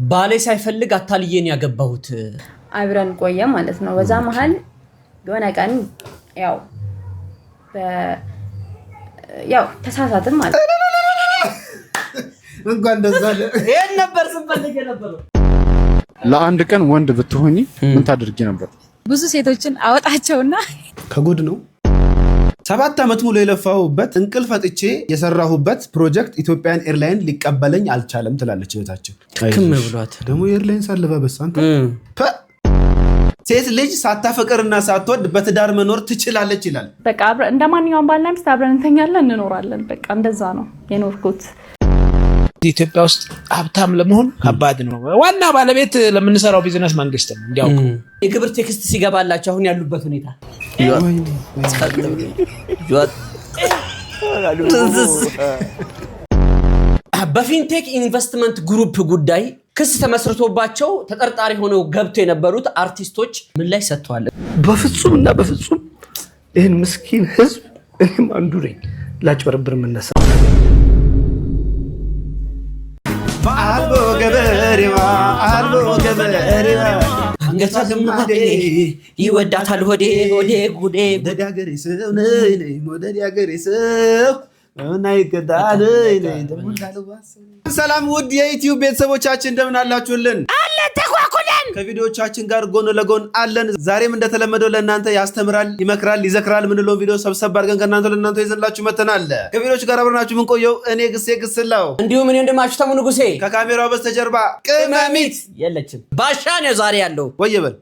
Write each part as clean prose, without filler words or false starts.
ባሌ ሳይፈልግ አታልየን ያገባሁት አብረን ቆየ ማለት ነው። በዛ መሃል የሆነ ቀን ያው ተሳሳትን ማለት ነው። እንኳን እንደዛለ ይሄን ነበር ስንፈልግ ነበር። ለአንድ ቀን ወንድ ብትሆኚ ምን ታደርጊ ነበር? ብዙ ሴቶችን አወጣቸውና ከጉድ ነው 7 አመት ሙሉ የለፋሁበት እንቅልፍ አጥቼ የሰራሁበት ፕሮጀክት ኢትዮጵያን ኤርላይን ሊቀበለኝ አልቻለም ትላለች እህታችን። ክም ብሏት ደግሞ ኤርላይን ሳለባበስ አንተ ሴት ልጅ ሳታፈቅርና ሳትወድ በትዳር መኖር ትችላለች ይላል። በቃ እንደማንኛውም ባልና ሚስት አብረን እንተኛለን እንኖራለን። በቃ እንደዛ ነው የኖርኩት። ኢትዮጵያ ውስጥ ሀብታም ለመሆን ከባድ ነው። ዋና ባለቤት ለምንሰራው ቢዝነስ መንግስት ነው እንዲያውቁ። የግብር ቴክስት ሲገባላችሁ አሁን ያሉበት ሁኔታ በፊንቴክ ኢንቨስትመንት ግሩፕ ጉዳይ ክስ ተመስርቶባቸው ተጠርጣሪ ሆነው ገብተው የነበሩት አርቲስቶች ምን ላይ ሰጥተዋል? በፍጹምና በፍጹም ይህን ምስኪን ህዝብ እኔም አንዱ ነኝ ላጭበረብር የምነሳ አልቦ ገበሬዋ አንገቷ ግማዴ ይወዳታል ሆዴ ሆዴ ጉዴ ደዳገሬ ሰው ነይ ሞደዳገሬ ሰው ናይከዳለ ሰላም ውድ የዩቲዩብ ቤተሰቦቻችን እንደምን አላችሁልን? አለን ተኳኩለን ከቪዲዮቻችን ጋር ጎን ለጎን አለን። ዛሬም እንደተለመደው ለእናንተ ያስተምራል፣ ይመክራል፣ ይዘክራል ምንለው ቪዲዮ ሰብሰብ አድርገን ከእናንተ ለእናንተ ይዘንላችሁ መተናል። ከቪዲዮች ጋር አብረናችሁ ምን ቆየው እኔ ግስላው እንዲሁም እኔ እንደማችሁ ተሙ ንጉሴ ከካሜራው በስተጀርባ ቅመሚት የለችም። ባሻ ነው ዛሬ ያለው ወየበል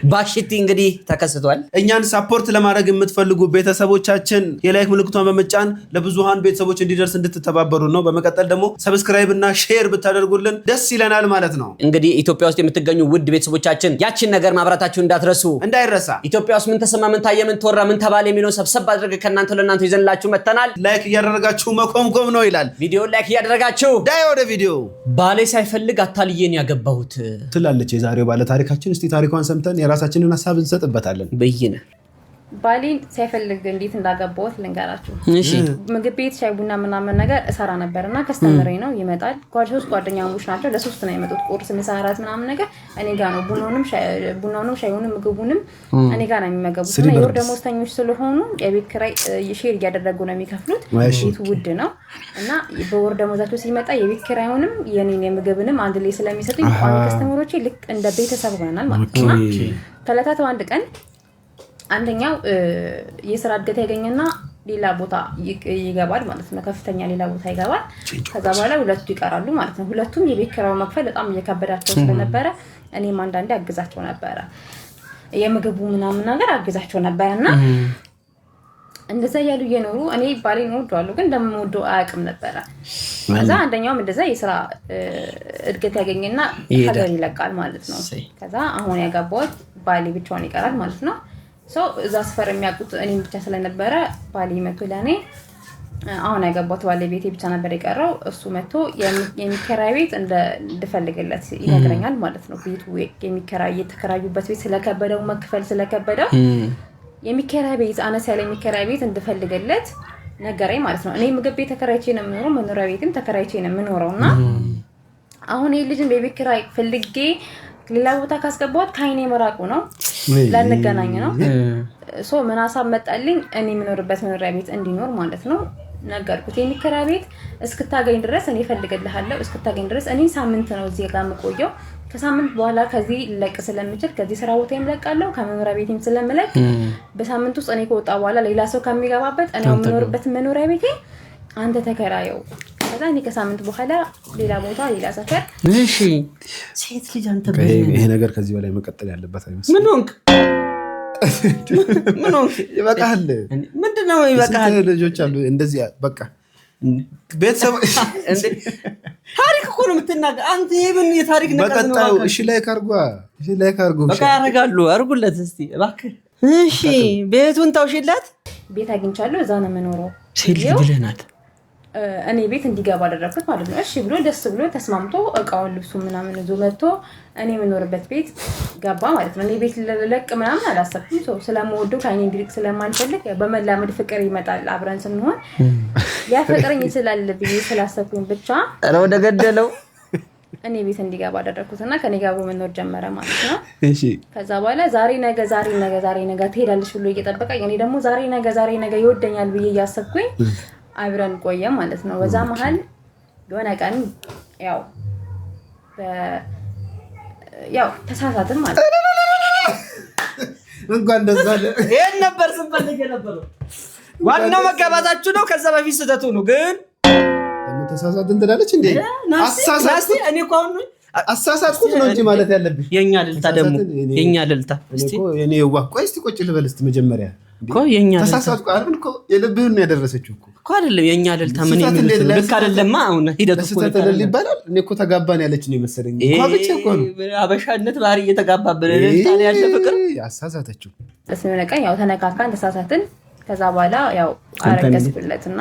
ባሽቲ እንግዲህ ተከስቷል። እኛን ሰፖርት ለማድረግ የምትፈልጉ ቤተሰቦቻችን የላይክ ምልክቷን በመጫን ለብዙሃን ቤተሰቦች እንዲደርስ እንድትተባበሩ ነው። በመቀጠል ደግሞ ሰብስክራይብ እና ሼር ብታደርጉልን ደስ ይለናል ማለት ነው። እንግዲህ ኢትዮጵያ ውስጥ የምትገኙ ውድ ቤተሰቦቻችን ያቺን ነገር ማብራታችሁ እንዳይረሳ። ኢትዮጵያ ውስጥ ምን ተሰማ፣ ምን ታየ፣ ምን ተወራ፣ ምን ተባለ የሚለው ሰብሰብ አድርገን ከእናንተ ለእናንተ ይዘንላችሁ መተናል። ላይክ እያደረጋችሁ መኮምኮም ነው ይላል። ቪዲዮ ላይክ እያደረጋችሁ ዳይ ወደ ቪዲዮ። ባሌ ሳይፈልግ አታልየን ያገባሁት ትላለች የዛሬው ባለ ታሪካችን። እስቲ ታሪኳን ሰምተን የራሳችንን ሐሳብ እንሰጥበታለን። በይነ ባሌን ሳይፈልግ እንዴት እንዳገባሁት ልንገራችሁ። እሺ ምግብ ቤት ሻይ ቡና ምናምን ነገር እሰራ ነበርና ከስተመሬ ነው ይመጣል። ሶስት ጓደኛሞች ናቸው። ለሶስት ነው የመጡት። ቁርስ፣ ምሳ፣ እራት ምናምን ነገር እኔ ጋር ነው። ቡናውንም ሻዩንም ምግቡንም እኔ ጋር ነው የሚመገቡት። እና የወር ደመወዝተኞች ስለሆኑ የቤት ኪራይ ሼር እያደረጉ ነው የሚከፍሉት። ቤቱ ውድ ነው እና በወር ደመወዛቸው ሲመጣ የቤት ኪራዩንም የኔን የምግብንም አንድ ላይ ስለሚሰጡኝ ቋሚ ከስተመሮቼ ልክ እንደ ቤተሰብ ሆነናል ማለት ነው። ከዕለታት አንድ ቀን አንደኛው የስራ እድገት ያገኘና ሌላ ቦታ ይገባል ማለት ነው። ከፍተኛ ሌላ ቦታ ይገባል። ከዛ በኋላ ሁለቱ ይቀራሉ ማለት ነው። ሁለቱም የቤት ኪራይ መክፈል በጣም እየከበዳቸው ስለነበረ እኔም አንዳንዴ አግዛቸው ነበረ። የምግቡ ምናምን ነገር አግዛቸው ነበርና እንደዛ ያሉ እየኖሩ እኔ ባሌን እወደዋለሁ ግን እንደምወደው አያውቅም ነበረ። ከዛ አንደኛውም እንደዛ የስራ እድገት ያገኘና ሀገር ይለቃል ማለት ነው። ከዛ አሁን ያገባሁት ባሌ ብቻውን ይቀራል ማለት ነው። እዛ ሰፈር የሚያውቁት እኔም ብቻ ስለነበረ ባሌ መቶ ለኔ አሁን ያገባሁት ባለቤቴ ብቻ ነበር የቀረው። እሱ መቶ የሚከራይ ቤት እንድፈልግለት ይነግረኛል ማለት ነው። ቤቱ የተከራዩበት ቤት ስለከበደው መክፈል ስለከበደው የሚከራይ ቤት አነስ ያለ የሚከራይ ቤት እንድፈልግለት ነገረኝ ማለት ነው። እኔ ምግብ ቤት ተከራይቼ ነው የምኖረው፣ መኖሪያ ቤትም ተከራይቼ ነው የምኖረውና አሁን ይሄ ልጅን በቤት ኪራይ ፈልጌ ሌላ ቦታ ካስገባሁት ከአይኔ መራቁ ነው፣ ላንገናኝ ነው። ምን ሀሳብ መጣልኝ? እኔ የምኖርበት መኖሪያ ቤት እንዲኖር ማለት ነው። ነገርኩት። የሚከራይ ቤት እስክታገኝ ድረስ እኔ እፈልግልሃለሁ፣ እስክታገኝ ድረስ እኔ ሳምንት ነው እዚህ ጋር የምቆየው። ከሳምንት በኋላ ከዚህ ለቅ ስለምችል ከዚህ ስራ ቦታዬም ለቃለሁ፣ ከመኖሪያ ቤቴም ስለምለቅ በሳምንት ውስጥ እኔ ከወጣ በኋላ ሌላ ሰው ከሚገባበት እኔ የምኖርበት መኖሪያ ቤቴ አንተ ተከራየው። ከዛ እኔ ከሳምንት በኋላ ሌላ ቦታ ሌላ ሰፈር። እሺ ሴት ልጅ አንተ ይሄ ነገር ከዚህ በላይ መቀጠል ያለበት አይመስልም። ምን ሆንክ? ይበቃል። ምንድነው ይበቃል? ልጆች አሉ እንደዚህ በቃ ቤተሰብ እንዴ ታሪክ እኮ ነው የምትናገር አንተ። ይሄን የታሪክ ነገር ነው። በቃ እሺ ላይክ አድርጉ። በቃ ያደርጋሉ። አድርጉለት እስቲ እባክህ። እሺ ቤቱን ተውሽለት። ቤት አግኝቻለሁ፣ እዛ ነው የምኖረው። ሴት ልጅ ብለናት እኔ ቤት እንዲገባ አደረኩት ማለት ነው። እሺ ብሎ ደስ ብሎ ተስማምቶ እቃውን ልብሱ ምናምን ይዞ መጥቶ እኔ የምኖርበት ቤት ገባ ማለት ነው። እኔ ቤት ለለቅ ምናምን አላሰብኩም። ስለምወደው ከእኔ እንዲርቅ ስለማልፈልግ በመላመድ ፍቅር ይመጣል አብረን ስንሆን ሊያፈቅረኝ ይችላል ብዬ ስላሰብኩኝ ብቻ ወደ ገደለው እኔ ቤት እንዲገባ አደረኩትና ከኔ ጋር መኖር ጀመረ ማለት ነው። እሺ ከዛ በኋላ ዛሬ ነገ ትሄዳለሽ ብሎ እየጠበቀኝ እኔ ደግሞ ዛሬ ነገ ይወደኛል ብዬ እያሰብኩኝ አብረን ቆየ ማለት ነው። በዛ መሀል የሆነ ቀን ያው ተሳሳትን ማለት ነው። እንኳን ደስ አለ። ይሄን ነበር ስንፈልግ የነበረው። ዋናው መጋባታችሁ ነው። ከዛ በፊት ስህተቱ ነው። ግን ተሳሳትን ትላለች እንዴ? እኔ እኮ አሁን አሳሳትኩት ነው እንጂ ማለት ያለብሽ የኛ ልልታ ደግሞ የኛ ልልታ እስቲ እኔ ቆይ እስቲ ቁጭ ልበል እስቲ መጀመሪያ እኮ የኛ ተሳሳትኩ አይደል እኮ የልብህን ነው ያደረሰችው እኮ አይደለም የኛ ልልታ ምን ይመስል ልክ አይደለማ። አሁን ሂደቱ እኮ ተተለል ይባላል። እኔ እኮ ተጋባን ያለች ነው መሰለኝ እኮ ብቻ እኮ ነው አበሻነት ባህሪ እየተጋባበለ ልልታ ያለ ፍቅር አሳሳተችው። በስነ ቀን ያው ተነካካን ተሳሳትን። ከዛ በኋላ ያው አረገዝኩለትና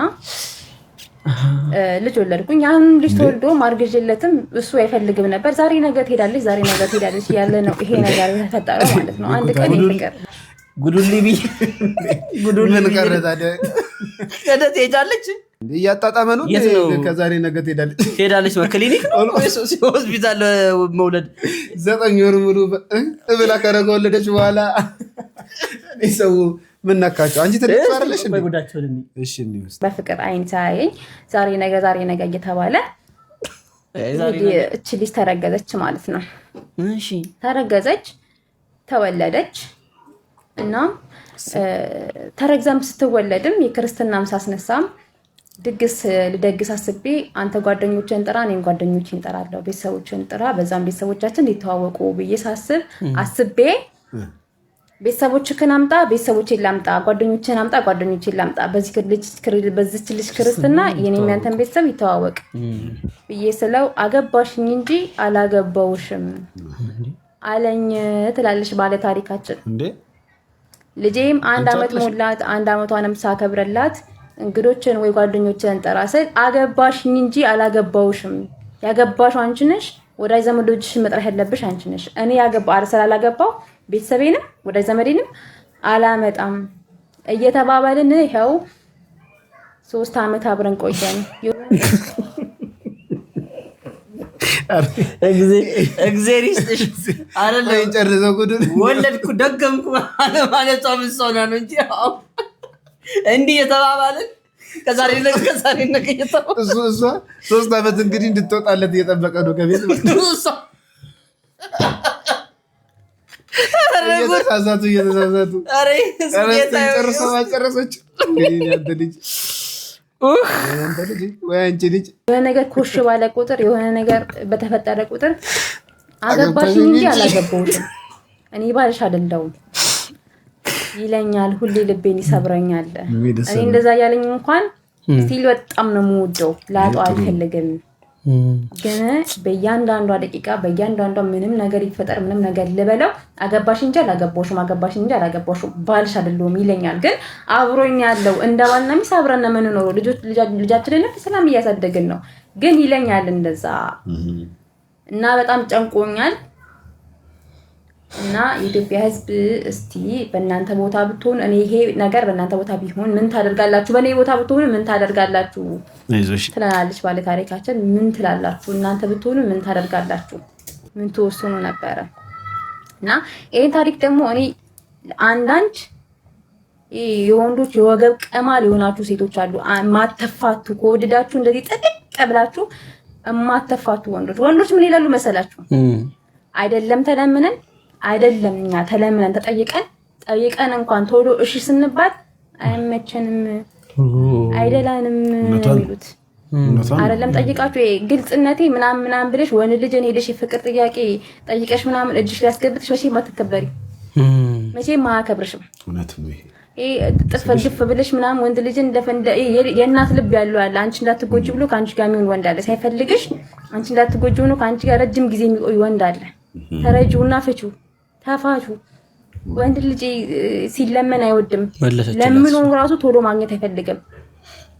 ልጅ ወለድኩኝ። አሁን ልጅ ተወልዶ ማርገዝለትም እሱ አይፈልግም ነበር። ዛሬ ነገ ትሄዳለች ያለ ነው ይሄ ነገር ተፈጠረው ማለት ነው። አንድ ቀን ይፈቀር ጉዱልቢ ምን ቀረ ታዲያ? ትሄዳለች እያጣጣመ ነው። ከዛሬ ነገ ትሄዳለች በክሊኒክ ወይስ ሆስፒታል መውለድ 9 ወር ሙሉ እብላ ከረገወለደች በኋላ ሰው ምን ነካቸው? አንቺ ትልቅ አይደለሽ እንዴ? እሺ እንዴ በፍቅር አይን ሳያየኝ ዛሬ ነገ እየተባለ እቺ ልጅ ተረገዘች ማለት ነው። እሺ ተረገዘች፣ ተወለደች እና ተረግዛም ስትወለድም የክርስትናም ሳስነሳም ድግስ ልደግስ አስቤ አንተ ጓደኞችን ጥራ እኔም ጓደኞችን እጠራለሁ፣ ቤተሰቦችን ጥራ፣ በዛም ቤተሰቦቻችን እንዲተዋወቁ ብዬ አስቤ ቤተሰቦችህን አምጣ፣ ቤተሰቦቼን ላምጣ፣ ጓደኞችን አምጣ፣ ጓደኞቼን ላምጣ፣ በዚች ልጅ ክርስትና የኔም ያንተን ቤተሰብ ይተዋወቅ ብዬ ስለው አገባሽኝ እንጂ አላገባውሽም አለኝ ትላለች ባለ ታሪካችን። ልጄም 1 አመት ሞላት። 1 አመቷንም ሳከብረላት እንግዶችን ወይ ጓደኞችን ጠራ ስል አገባሽኝ እንጂ አላገባውሽም፣ ያገባሽው አንቺ ነሽ፣ ወዳጅ ዘመዶችሽን መጥራት ያለብሽ አንቺ ነሽ። እኔ ስላላገባው ቤተሰቤንም ወዳጅ ዘመዴንም አላመጣም እየተባባልን ይኸው 3 አመት አብረን ቆየን። እግዚአብሔር ይስጥሽ አይደለም ጨርሰው ጉዱን ወለድኩ ደገምኩ ማለት ጾምሶና ነው እንጂ እንዲህ የተባባልን ከዛሬ ነገ እሷ 3 አመት እንግዲህ እንድትወጣለት እየጠበቀ ነው ከቤት እየተሳሳቱ ጨረሰች። ወይ አንቺ ልጅ የሆነ ነገር ኮሽ ባለ ቁጥር የሆነ ነገር በተፈጠረ ቁጥር አገባሽኝ እንጂ አላገባሁሽም፣ እኔ ባልሽ አይደለሁም ይለኛል። ሁሌ ልቤን ይሰብረኛል። እኔ እንደዛ ያለኝ እንኳን ስቲል በጣም ነው የምወደው፣ ላጣው አልፈልግም። ግን በእያንዳንዷ ደቂቃ በእያንዳንዷ ምንም ነገር ይፈጠር ምንም ነገር ልበለው አገባሽ እንጂ አላገባሽም ባልሽ አይደለሁም ይለኛል። ግን አብሮኝ ያለው እንደባልና ሚስት አብረን ነው የምንኖረው፣ ልጃችንን በሰላም እያሳደግን ነው። ግን ይለኛል እንደዛ እና በጣም ጨንቆኛል። እና የኢትዮጵያ ሕዝብ እስቲ በእናንተ ቦታ ብትሆን እኔ ይሄ ነገር በእናንተ ቦታ ቢሆን ምን ታደርጋላችሁ? በእኔ ቦታ ብትሆኑ ምን ታደርጋላችሁ? ትላለች ባለ ታሪካችን። ምን ትላላችሁ? እናንተ ብትሆኑ ምን ታደርጋላችሁ? ምን ተወስኑ ነበረ? እና ይሄን ታሪክ ደግሞ እኔ አንዳንድ የወንዶች የወገብ ቀማል የሆናችሁ ሴቶች አሉ፣ ማተፋቱ ከወደዳችሁ እንደዚህ ጥቅቅ ብላችሁ ማተፋቱ ወንዶች ምን ይላሉ መሰላችሁ? አይደለም ተለምነን አይደለም እኛ ተለምነን ጠይቀን እንኳን ቶሎ እሺ ስንባል አይመቸንም አይደላንም የሚሉት አይደለም። ጠይቃችሁ ግልጽነቴ ምናምን ብለሽ ወንድ ልጅን ሄደሽ የፍቅር ጥያቄ ጠይቀሽ ምናምን እጅሽ ሊያስገብትሽ መቼም አትከበሪ፣ መቼም አያከብርሽም። ጥፍግፍ ብለሽ ምናምን ወንድ ልጅን የእናት ልብ ያለው ያለ አንቺ እንዳትጎጂ ብሎ ከአንቺ ጋር የሚሆን ወንድ አለ። ሳይፈልግሽ አንቺ እንዳትጎጂ ሆኖ ከአንቺ ጋር ረጅም ጊዜ የሚቆይ ወንድ አለ። ተረጂውና ፍቺው ተፋቹ። ወንድ ልጅ ሲለመን አይወድም። ለምኑ ራሱ ቶሎ ማግኘት አይፈልግም።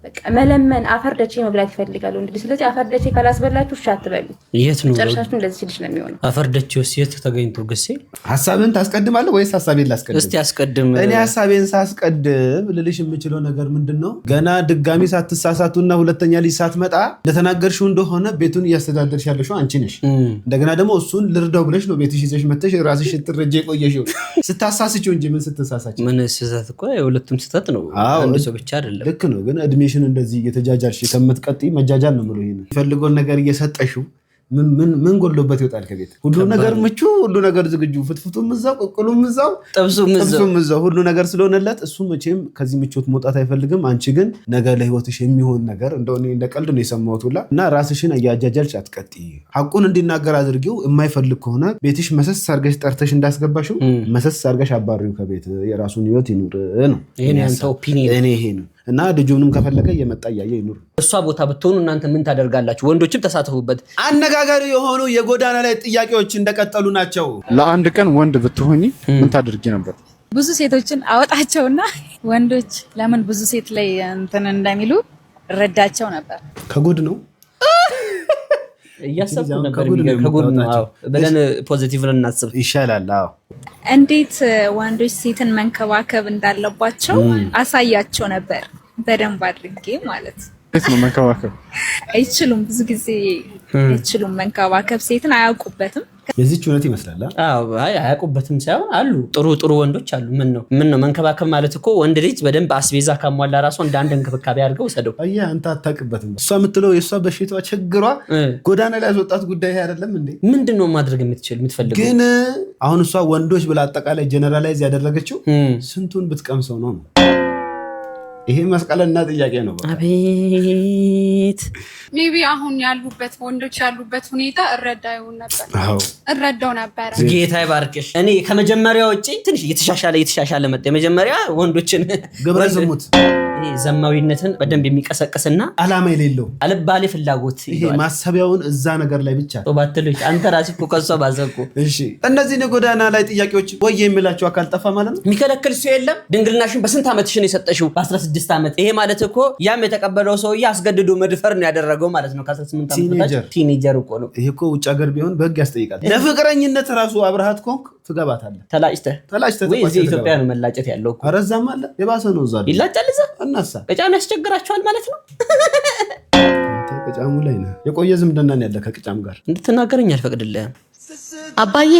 በቃ መለመን አፈርደቼ መብላት ይፈልጋሉ እንዴ ስለዚህ አፈርደቼ ካላስበላችሁ እሺ አትበሉ የት ነው ጨርሻችሁ እንደዚህ ሲልሽ ነው የሚሆነው አፈርደቼውስ የት ተገኝቶ ግሴ ሐሳብን ታስቀድማለህ ወይስ ሐሳቤን ላስቀድም እስቲ አስቀድም እኔ ሐሳቤን ሳስቀድም ልልሽ የምችለው ነገር ምንድነው ገና ድጋሚ ሳትሳሳቱና ሁለተኛ ልጅ ሳትመጣ እንደተናገርሽው እንደሆነ ቤቱን እያስተዳደርሽ ያለሽው አንቺ ነሽ እንደገና ደግሞ እሱን ልርዳው ብለሽ ነው ቤትሽ ይዘሽ መተሽ ራስሽ ትረጄ ቆየሽው ስታሳስጪው እንጂ ምን ስትሳሳች ምን ስህተት እኮ የሁለቱም ስህተት ነው አንድ ሰው ብቻ አይደለም ልክ ነው ግን እድሜሽን እንደዚህ እየተጃጃልሽ ከምትቀጥይ መጃጃል ነው የምለው ይሄን ይፈልገውን ነገር እየሰጠሽው ምን ጎሎበት ይወጣል ከቤት ሁሉ ነገር ምቹ ሁሉ ነገር ዝግጁ ፍትፍቱም እዛው ቆቆሉም እዛው ጥብሱም እዛው ሁሉ ነገር ስለሆነለት እሱ መቼም ከዚህ ምቾት መውጣት አይፈልግም አንቺ ግን ነገ ለህይወትሽ የሚሆን ነገር እንደሆነ እንደቀልድ ነው የሰማሁት ሁላ እና ራስሽን እያጃጃልሽ አትቀጥይ ሐቁን እንዲናገር አድርጊው የማይፈልግ ከሆነ ቤትሽ መሰስ አርገሽ ጠርተሽ እንዳስገባሽው መሰስ አርገሽ አባሪው ከቤት የራሱን ህይወት ይኑር ነው ይሄን ያንተ ኦፒኒየን እኔ ይሄ ነው እና ልጁንም ከፈለገ እየመጣ ያየ ይኑር እሷ ቦታ ብትሆኑ እናንተ ምን ታደርጋላችሁ ወንዶችም ተሳተፉበት አነጋጋሪ የሆኑ የጎዳና ላይ ጥያቄዎች እንደቀጠሉ ናቸው ለአንድ ቀን ወንድ ብትሆኚ ምን ታደርጊ ነበር ብዙ ሴቶችን አወጣቸውና ወንዶች ለምን ብዙ ሴት ላይ እንትን እንደሚሉ ረዳቸው ነበር ከጉድ ነው እያሰብኩ ነበር ከጉድ ነው አዎ በለን ፖዚቲቭ እናስብ ይሻላል አዎ እንዴት ወንዶች ሴትን መንከባከብ እንዳለባቸው አሳያቸው ነበር በደንብ አድርጌ ማለት እንዴት ነው መንከባከብ አይችሉም ብዙ ጊዜ አይችሉም መንከባከብ ሴትን አያውቁበትም የዚህች እውነት ይመስላል አዎ አይ አያውቁበትም ሳይሆን አሉ ጥሩ ወንዶች አሉ ምን ነው መንከባከብ ማለት እኮ ወንድ ልጅ በደንብ አስቤዛ ካሟላ ራሱ እንደ አንድ እንክብካቤ አድርገው ሰደው አያ አንተ አታውቅበትም እሷ የምትለው የእሷ በሽታዋ ችግሯ ጎዳና ላይ ያስወጣት ጉዳይ አይደለም እንዴ ምንድነው ማድረግ የምትፈልገው ግን አሁን እሷ ወንዶች ብላ አጠቃላይ ጀነራላይዝ ያደረገችው ስንቱን ብትቀምሰው ነው ይሄ መስቀለና ጥያቄ ነው አቤት ሜቢ አሁን ያሉበት ወንዶች ያሉበት ሁኔታ እረዳው ነበር ጌታ ይባርክሽ እኔ ከመጀመሪያው ውጪ ትንሽ እየተሻሻለ መጣ የመጀመሪያ ወንዶችን ግብረ ዝሙት ዘማዊነትን በደንብ የሚቀሰቅስና አላማ የሌለው አልባሌ ፍላጎት ይሄ ማሰቢያውን እዛ ነገር ላይ ብቻ ተባተለሽ አንተ ራስህ እኮ ከሷ ባዘቁ እሺ እነዚህ የጎዳና ላይ ጥያቄዎች ወይ የሚላቸው አካል ጠፋ ማለት ነው የሚከለክል ሰው የለም ድንግልናሽን በስንት ዓመትሽ ነው የሰጠሽው በ16 ዓመት ይሄ ማለት እኮ ያም የተቀበለው ሰውዬ አስገድዶ መድፈር ነው ያደረገው ማለት ነው ከ18 ዓመት ቲኔጀር እኮ ነው ይሄ እኮ ውጭ ሀገር ቢሆን በህግ ያስጠይቃል ለፍቅረኝነት ራሱ አብርሃት ኮንክ ትገባታለህ ተላጭተህ ወይ እዚህ ኢትዮጵያ ነው መላጨት ያለው እኮ አረዛም አለ የባሰ ነው እዛ ይላጫል እዛ እናሳ ቅጫም ያስቸግራቸዋል ማለት ነው ቅጫሙ ላይ ነው የቆየ ዝምድና ያለ ከቅጫም ጋር እንድትናገረኝ አልፈቅድልህም አባዬ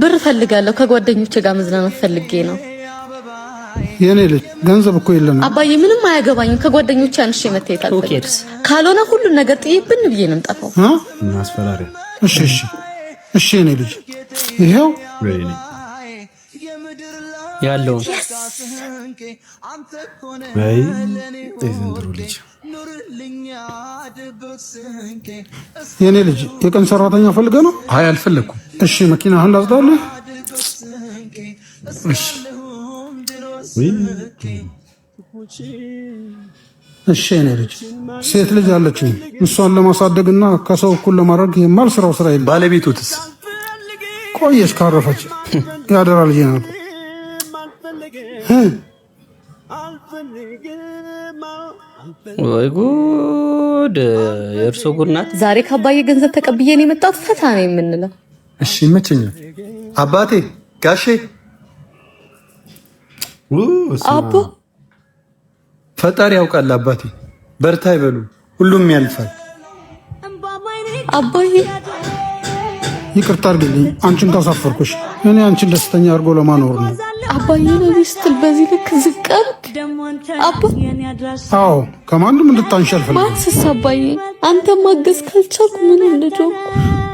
ብር ፈልጋለሁ ከጓደኞቼ ጋር መዝናናት ፈልጌ ነው የኔ ልጅ ገንዘብ እኮ የለም አባዬ ምንም አያገባኝም ከጓደኞቼ አንሺ መተይታል ካልሆነ ሁሉ ነገር ጥዬ ብን ብዬ ነው የምጠፋው ማስፈራሪያ እሺ የኔ ልጅ ይሄው ወይኔ ያለው አይ ዘንድሮ ልጅ የኔ ልጅ የቀን ሰራተኛ ፈልገህ ነው አይ አልፈለኩም እሺ መኪናህን ላጽዳልህ እሺ የኔ ልጅ ሴት ልጅ አለችኝ እሷን ለማሳደግና ከሰው እኩል ለማድረግ የማልሰራው ስራ የለም ባለቤቱትስ ቆየች ካረፈች ያደራ ልጅ ናት ወይ ጉድ የእርሶ ጉድ ናት ዛሬ ከአባዬ ገንዘብ ተቀብዬ ነው የመጣሁት ፈታ ነው የምንለው እሺ ይመቸኛል አባቴ ጋሼ አቦ ፈጣሪ ያውቃል አባቴ በርታ ይበሉ ሁሉም ያልፋል አባዬ ይቅርታ አድርግልኝ አንቺን ካሳፈርኩሽ እኔ አንቺን ደስተኛ አድርጎ ለማኖር ነው አባዬ ነው ስትል በዚህ ልክ ዝቀርክ አቦ አዎ ከማንም እንድታንሽ አልፈልግም ማክሰስ አባዬ አንተ ማገዝ ካልቻልኩ ምን እንደጆ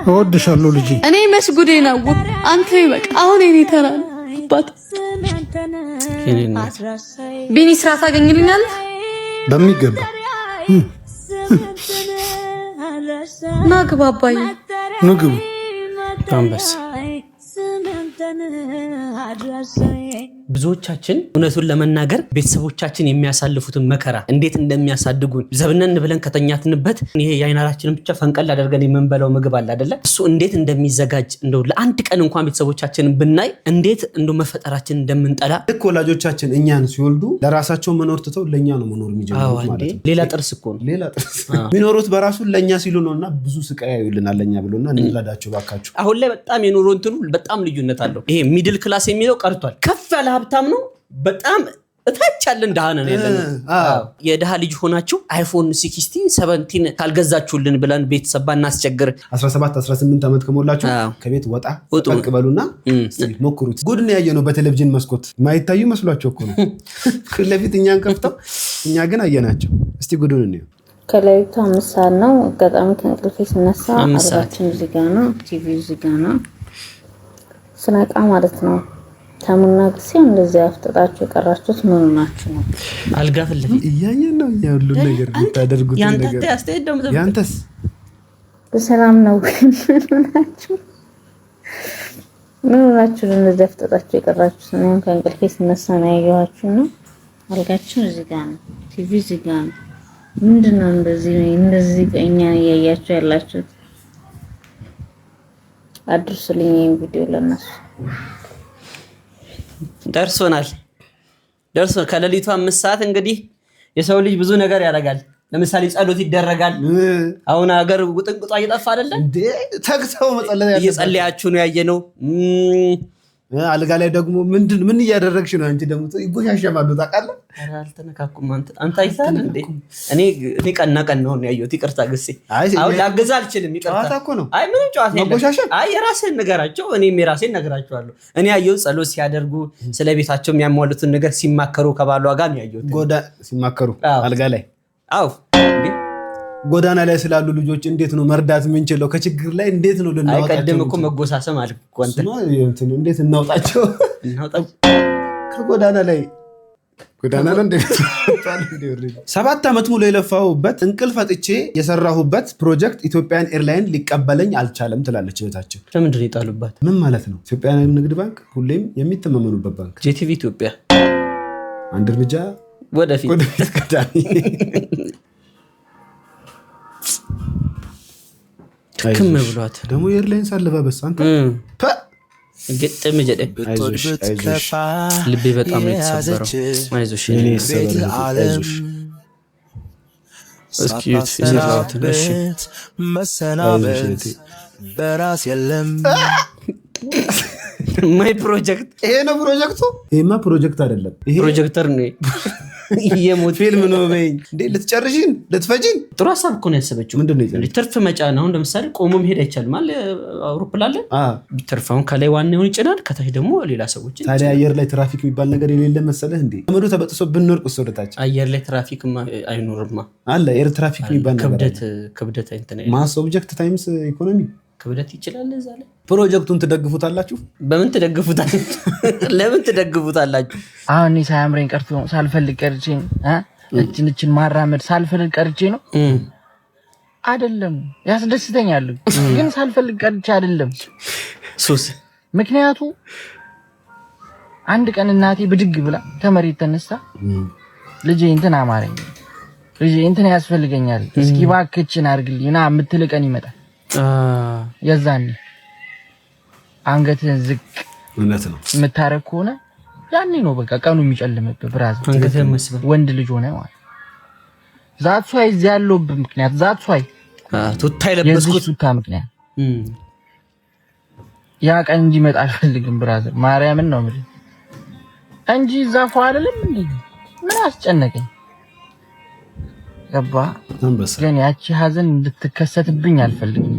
እወድሻለሁ ልጄ እኔ መስጉዴ ነው አንተ ይበቃ አሁን እኔ ተራ አባት ቢኒ ስራ ታገኝልኛል በሚገባ ናግባ አባዬ ንግቡ አንበስ ብዙዎቻችን እውነቱን ለመናገር ቤተሰቦቻችን የሚያሳልፉትን መከራ እንዴት እንደሚያሳድጉን ዘብነን ብለን ከተኛትንበት ይሄ የአይናራችንን ብቻ ፈንቀል አድርገን የምንበላው ምግብ አለ አይደለ? እሱ እንዴት እንደሚዘጋጅ እንደው ለአንድ ቀን እንኳን ቤተሰቦቻችንን ብናይ እንዴት እንደው መፈጠራችን እንደምንጠላ። ልክ ወላጆቻችን እኛን ሲወልዱ ለራሳቸው መኖር ትተው ለኛ ነው መኖር የሚጀምሩት ማለት ነው። ሌላ ጥርስ እኮ ነው ሌላ ጥርስ የሚኖሩት በራሱ ለኛ ሲሉ ነውና ብዙ ስቃይ ያዩልናል ለኛ ብሎና እንላዳቸው ባካችሁ። አሁን ላይ በጣም የኑሮ እንትኑ በጣም ልዩነት አለው። ይሄ ሚድል ክላስ የሚለው ቀርቷል። ከፍ ያለ ሀብታም ነው በጣም እታች ያለን ደሃ ነን ያለነው። የደሃ ልጅ ሆናችሁ አይፎን 16 17 ካልገዛችሁልን ብለን ቤተሰብ ባናስቸግር 17 18 ዓመት ከሞላችሁ ከቤት ወጣ ተቀበሉና ሞክሩት። ጉድ ነው ያየነው በቴሌቪዥን መስኮት ማይታዩ መስሏቸው እኮ ነው ለፊት እኛን ከፍተው እኛ ግን አየናቸው። እስቲ ጉዱን እንየው። ከሌሊቱ 5 ሰዓት ነው። አጋጣሚ ከእንቅልፌ ስነሳ አልጋችን እዚህ ጋር ነው፣ ቲቪ እዚህ ጋር ነው። ስነቃ ማለት ነው ታሙና ግሴ እንደዚህ አፍጥጣችሁ የቀራችሁት ምን ሆናችሁ ነው? አልጋ ፍልፊ እያየን ነው ሁሉ ነገር ልታደርጉት ነገር ያንተስ በሰላም ነው? ምን ሆናችሁ እንደዚህ አፍጥጣችሁ የቀራችሁት? እኔም ከእንቅልፌ ስነሳ ነው ያየኋችሁ ነው። አልጋችን እዚህ ጋር ነው፣ ቲቪ እዚህ ጋር ነው። ምንድነው እንደዚህ እኛን እያያችሁ ያላችሁት? አድርሱልኝ ቪዲዮ ለነሱ። ደርሶናል። ከሌሊቱ 5 ሰዓት እንግዲህ የሰው ልጅ ብዙ ነገር ያደርጋል። ለምሳሌ ጸሎት ይደረጋል። አሁን ሀገር ውጥንቅጧ እየጠፋ አይደለ እንዴ? ተግተው መጸለይ ያለ እየጸለያችሁ ነው ያየነው። አልጋ ላይ ደግሞ ምን እያደረግሽ ነው አንቺ? ደግሞ ይጎሻሻማሉ ታውቃለህ። ኧረ አልተነካኩም። አንተ አይተሃል እንዴ? እኔ ቀና ነው ያየሁት። ይቅርታ ግሴ አሁን ላግዛ አልችልም። ይቅርታ ጨዋታ እኮ ነው። አይ ምንም ጨዋታ የለም። አይ የራስህን ነገራቸው፣ እኔም የራሴን ነገራቸዋለሁ። እኔ ያየሁት ጸሎት ሲያደርጉ ስለ ቤታቸው የሚያሟሉትን ነገር ሲማከሩ ከባሏ ጋር ነው ያየሁት። ጎዳ ሲማከሩ አልጋ ላይ አው ጎዳና ላይ ስላሉ ልጆች እንዴት ነው መርዳት የምንችለው? ከችግር ላይ እንዴት ነው ልናወጣቸው? አይቀደም እኮ መጎሳሰም አልኩ እኮ አንተ እንዴት እናውጣቸው? ከጎዳና ላይ ጎዳና ላይ እንዴት 7 ዓመት ሙሉ የለፋሁበት እንቅልፍ አጥቼ የሰራሁበት ፕሮጀክት ኢትዮጵያን ኤርላይን ሊቀበለኝ አልቻለም ትላለች እህታችን። ለምንድን ነው የጣሉባት? ምን ማለት ነው? ኢትዮጵያን ንግድ ባንክ ሁሌም የሚተማመኑበት ባንክ። ጄቲቪ ኢትዮጵያ አንድ እርምጃ ወደፊት ቀዳሚ። ክም ብሏት ደግሞ ኤርላይንስ አለባበስ አንተ ግጥም ጀደ አይዞሽ ልቤ በጣም ነው የተሰበረው። አይዞሽ እስኪ መሰናበት በራስ የለም ማይ ፕሮጀክት። ይሄ ነው ፕሮጀክቱ። ይሄማ ፕሮጀክት አይደለም፣ ይሄ ፕሮጀክተር ነው። የሞት ፊልም ነው። በይኝ እንዴ ልትጨርሺን ልትፈጂን። ጥሩ ሀሳብ እኮ ነው ያሰበችው። ምንድነው ትርፍ መጫን? አሁን ለምሳሌ ቆሞ መሄድ አይቻልም አለ አውሮፕላን ላይ ትርፍ። አሁን ከላይ ዋናውን ይጭናል፣ ከታች ደግሞ ሌላ ሰዎች። ታዲያ አየር ላይ ትራፊክ የሚባል ነገር የሌለ መሰለህ እንዴ? አመዱ ተበጥሶ ብንወርቅ ወደታች። አየር ላይ ትራፊክ አይኖርማ አለ። ኤር ትራፊክ የሚባል ነገር ክብደት እንትን ማስ ኦብጀክት ታይምስ ኢኮኖሚ ክብደት ይችላል። እዛ ላይ ፕሮጀክቱን ትደግፉታላችሁ? በምን ትደግፉታላችሁ? ለምን ትደግፉታላችሁ? አሁን ሳያምረኝ ቀርቶ ሳልፈልግ ቀርቼ እችን ማራመድ ሳልፈልግ ቀርቼ ነው አይደለም። ያስደስተኛል ግን ሳልፈልግ ቀርቼ አይደለም ሱስ። ምክንያቱ አንድ ቀን እናቴ ብድግ ብላ ከመሬት ተነሳ ልጄ እንትን አማረኝ፣ ልጄ እንትን ያስፈልገኛል፣ እስኪ እባክህን አድርግልኝና የምትል ቀን ይመጣል። የዛኔ አንገትህን ዝቅ እውነት ነው የምታረግ ከሆነ ያኔ ነው በቃ ቀኑ የሚጨልምብህ። ብራዘር አንገትህን መስበር ወንድ ልጅ ሆነ ማለት ዛት ሷይ እዚህ ያለሁበት ምክንያት ዛት ሷይ ቱታ የለበስኩት ቱታ ምክንያት ያ ቀን እንዲመጣ አልፈልግም ብራዘር። ማርያምን ነው የምልህ እንጂ ዛፉ አይደለም እንዴ ምን አስጨነቀኝ? ገባ ግን ያቺ ሀዘን እንድትከሰትብኝ አልፈልግም።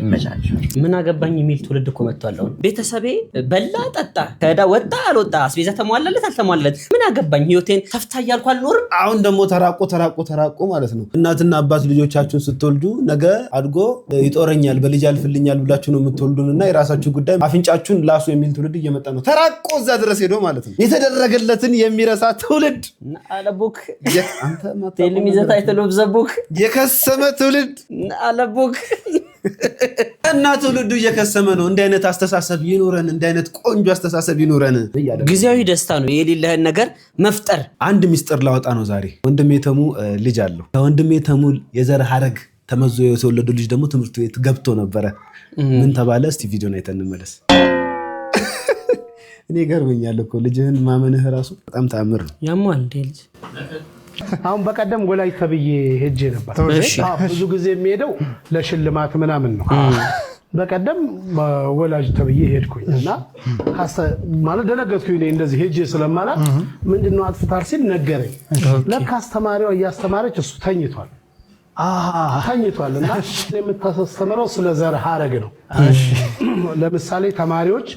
ይመቻችሁ። ምን አገባኝ የሚል ትውልድ እኮ መጥቷል። አሁን ቤተሰቤ በላ ጠጣ፣ ከዳ ወጣ አልወጣ፣ አስቤዛ ተሟላለት አልተሟላለት፣ ምን አገባኝ ህይወቴን ተፍታ እያልኩ አልኖርም። አሁን ደግሞ ተራቆ ማለት ነው። እናትና አባት ልጆቻችሁን ስትወልዱ ነገ አድጎ ይጦረኛል በልጅ ያልፍልኛል ብላችሁ ነው የምትወልዱንና የራሳችሁ ጉዳይ አፍንጫችሁን ላሱ የሚል ትውልድ እየመጣ ነው። ተራቆ እዛ ድረስ ሄዶ ማለት ነው። የተደረገለትን የሚረሳ ትውልድ አለቡክ አንተ ቴልሚዘት አይተሎብ ዘቡክ የከሰመ ትውልድ አለቡክ እና ትውልዱ እየከሰመ ነው። እንዲህ አይነት አስተሳሰብ ይኖረን፣ እንዲህ አይነት ቆንጆ አስተሳሰብ ይኖረን። ጊዜያዊ ደስታ ነው የሌለህን ነገር መፍጠር። አንድ ሚስጥር ላወጣ ነው ዛሬ። ወንድሜ ተሙ ልጅ አለው። ከወንድሜ ተሙ የዘር ሐረግ ተመዞ የተወለዱ ልጅ ደግሞ ትምህርት ቤት ገብቶ ነበረ። ምን ተባለ? እስቲ ቪዲዮን አይተን እንመለስ። እኔ ገርመኛል እኮ ልጅህን ማመንህ ራሱ በጣም ተአምር ነው። ያሟል እንዴ ልጅ። አሁን በቀደም ወላጅ ተብዬ ሄጄ ነበር። ብዙ ጊዜ የሚሄደው ለሽልማት ምናምን ነው። በቀደም ወላጅ ተብዬ ሄድኩኝ እና ማለት ደነገጥኩኝ። እኔ እንደዚህ ሄጄ ስለማላት ምንድነው አጥፍታል ሲል ነገረኝ። ለካ አስተማሪዋ እያስተማረች እሱ ተኝቷል እና የምታስተምረው ስለ ዘር ሐረግ ነው። ለምሳሌ ተማሪዎች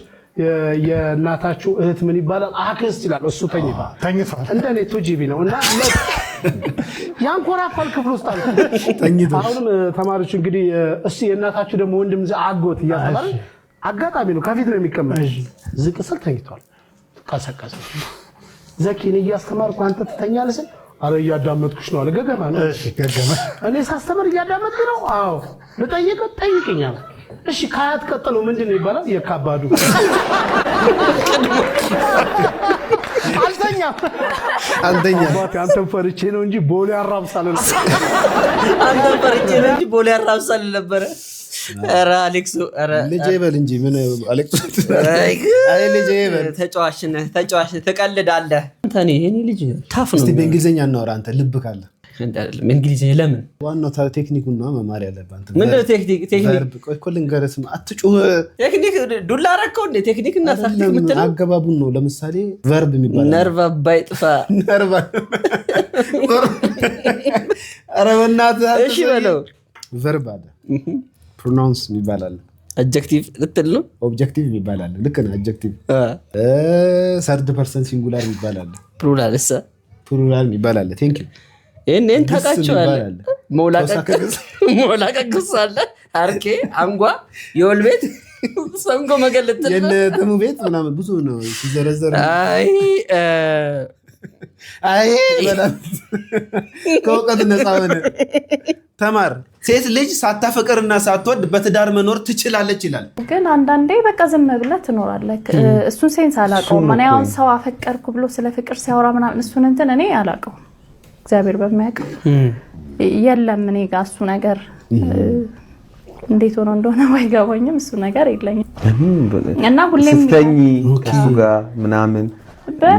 የእናታችሁ እህት ምን ይባላል? አክስት ይላል። እሱ ተኝቷል። እንደኔ ቱጂቢ ነው እና ያንኮራፋል ክፍል ውስጥ አለ ተኝቷል። አሁንም ተማሪዎች እንግዲህ እስቲ የእናታችሁ ደግሞ ወንድም አጎት እያተባለ አጋጣሚ ነው ከፊት ነው የሚቀመጥ። ዝቅ ስል ተኝቷል። ቀሰቀሰ። ዘኪን እያስተማርኩ አንተ ትተኛለህ ስል አረ እያዳመጥኩሽ ነው አለ። ገገማ ነው። እኔ ሳስተምር እያዳመጥኩ ነው። አዎ ልጠይቀው ጠይቀኛል። እሺ ካያት ቀጥሎ ምንድነው ይባላል? የካባዱ አልተኛ አንተን ፈርቼ ነው እንጂ ቦሌ አራብሳል ነበር። ኧረ አሌክሱ ኧረ ልጄ በል እንጂ ምን አሌክሱ አይ ልጄ በል። ተጫዋች ነህ ትቀልዳለህ። አንተ እኔ ልጅ ታፍ ነው። እስቲ በእንግሊዘኛ እናወራ አንተ ልብ ካለ። እንግሊዘኛ ለምን? ዋናው ቴክኒኩን ነው መማር ያለብህ አንተ። ምንድነው ቴክኒክ? ቆይ እኮ ልንገርህ፣ አትጩህ። ቴክኒክ ዱላ አደረከው እንደ ቴክኒክ እና ታክቲክ የምትለው አገባቡን ነው። ለምሳሌ ቨርብ የሚባል ነርቭ ባይጥፋ ነርቭ ኧረ በእናትህ እሺ በለው። ቨርብ አለ፣ ፕሮናውንስ የሚባል አለ፣ አድጀክቲቭ ልትል ነው። ኦብጀክቲቭ የሚባል አለ። ልክ ነህ። አድጀክቲቭ ሰርድ ፐርሰን ሲንጉላር የሚባል አለ፣ ፕሉራል የሚባል አለ። ቴንክ ዩ እኔን ታውቃቸዋለህ። ሞላቀቅስ አለ፣ አርኬ፣ አንጓ፣ የወል ቤት፣ ሰንጎ መገለጥ የነተሙ ቤት ምናምን ብዙ ነው ሲዘረዘር። አይ በጣም ከእውቀት ነፃ ሆነ። ተማር። ሴት ልጅ ሳታፈቅርና ሳትወድ በትዳር መኖር ትችላለች ይላል። ግን አንዳንዴ በቃ ዝም ብለህ ትኖራለህ። እሱን ሴንስ አላውቀውም። እኔ አሁን ሰው አፈቀርኩ ብሎ ስለ ፍቅር ሲያወራ ምናምን እሱን እንትን እኔ አላውቀውም። እግዚአብሔር በሚያውቀው የለም እኔ ጋር እሱ ነገር እንዴት ሆኖ እንደሆነ ባይገባኝም እሱ ነገር የለኝም። እና ሁሌም ስተኝ ከሱ ጋር ምናምን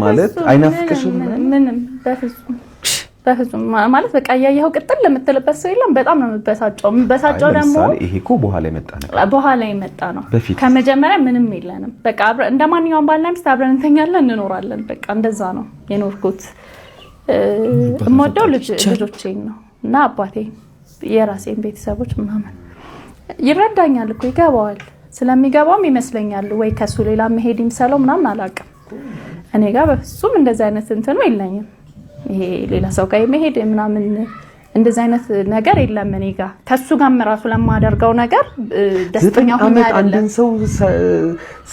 ማለት አይናፍቅሽም? ምንም በፍጹም ማለት በቃ ያያየው ቅጥል ለምትልበት ሰው የለም። በጣም ነው የምበሳጨው ደግሞ ይሄ እኮ በኋላ የመጣ ነው። ከመጀመሪያ ምንም የለንም። በቃ እንደማንኛውም ባልና ሚስት አብረን እንተኛለን፣ እንኖራለን። በቃ እንደዛ ነው የኖርኩት። እምወደው ልጆቼን ነው እና አባቴ የራሴን ቤተሰቦች ምናምን ይረዳኛል እኮ ይገባዋል። ስለሚገባውም ይመስለኛል ወይ ከሱ ሌላ መሄድ ይምሰለው ምናምን አላውቅም። እኔ ጋር በፍጹም እንደዚህ አይነት እንትኑ የለኝም። ይሄ ሌላ ሰው ጋር መሄድ ምናምን እንደዚህ አይነት ነገር የለም። እኔ ጋር ከሱ ጋርም ራሱ ለማደርገው ነገር ደስተኛ ሆኜ አይደለም። አንድን ሰው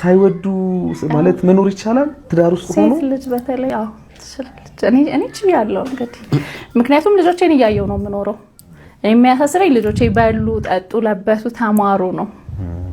ሳይወዱ ማለት መኖር ይቻላል ትዳር ውስጥ ሆኖ? ሴት ልጅ በተለይ አዎ ትችላለች። እኔ ችያለሁ እንግዲህ ምክንያቱም ልጆቼን እያየሁ ነው የምኖረው። የሚያሳስረኝ ልጆቼ በሉ፣ ጠጡ፣ ለበሱ፣ ተማሩ ነው።